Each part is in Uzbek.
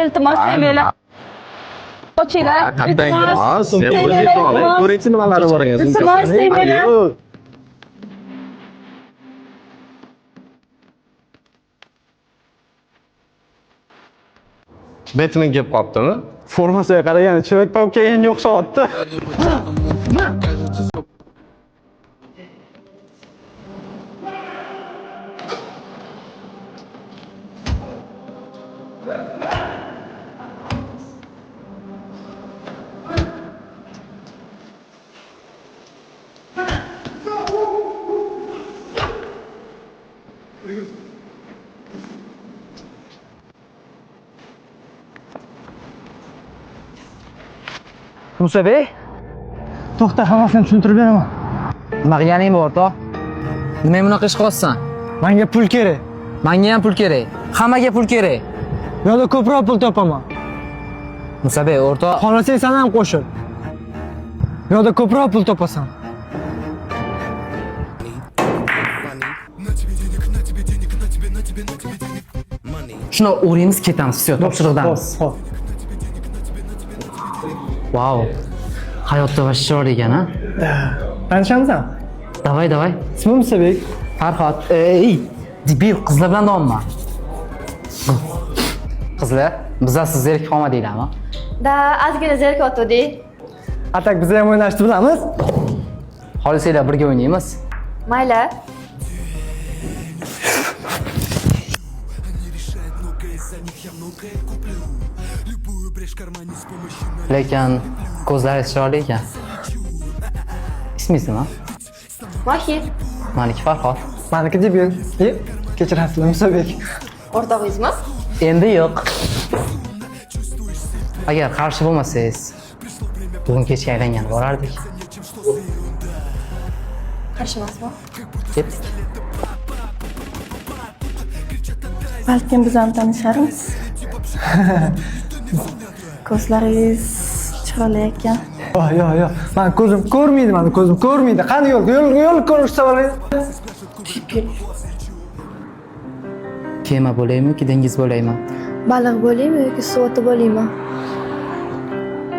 iltimos demanglar. Ochinglar. Iltimos, sen o'zingiz oling. Ko'ringchi nimalari bor ekan. Iltimos demanglar. Betmen kelib qolibdimi? Formasiga qaraganda chivak pop kelganga o'xshabdi. Musa bey, To'xta, hammasini tushuntirib beraman. nima qilganing bor o'rtoq? Nimaga bunaqa ish qilyapsan? Menga pul kerak. Menga ham pul kerak. Hammaga pul kerak. Yo'lda ko'proq pul topaman. Musa bey, o'rtoq, Xohlasang sen ham qo'shil. Yo'lda ko'proq pul topasan. shuni o'raymiz, ketamiz, все, topshiriqdamiz. Hop. Vau. Hayotda va chiroyli ekan, ha? Tanishamisan? Davay. Ismim Musabek. Farhod. Ey, debil qizlar bilan davomman. Qizlar, bizlar siz zerikib qolmadinglarmi? Da, ozgina zerikotdik. Atak biz ham o'ynashni bilamiz. Xohlasanglar birga o'ynaymiz. Mayli. Lekin ko'zlaringiz chiroyli ekan. Ismingiz nima? Vohid, Meniki Farhod. Meniki debil. Kechirasizlar Musabek. o'rtog'ingizmi? Endi yo'q. Agar qarshi bo'lmasangiz, bugun kechga aylangan borardik. Qarshi emasman. Ketdik. Balkim biz ham tanisharmiz. Ko'zlaringiz chiroyli ekan. Yo'q. Men ko'zim ko'rmaydi, meni ko'zim ko'rmaydi. Qani yo'l ko'rishsa bo'ladi. Kema bo'laymi yoki dengiz bo'laymi? Baliq bo'laymi yoki suv o'ti bo'laymi?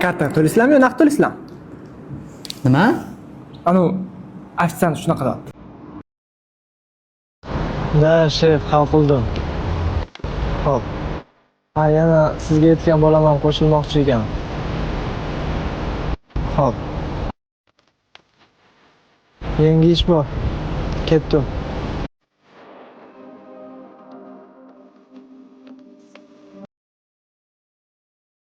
Karta to'laysizlarmi yo naqd to'laysizlarmi? Nima? Anu ofitsiant shunaqa deyapti. Da, shef, hal qildim. Xo'p. Yana sizga aytgan bolam ham qo'shilmoqchi ekan. Xo'p. Yangi ish bor. Ketdim.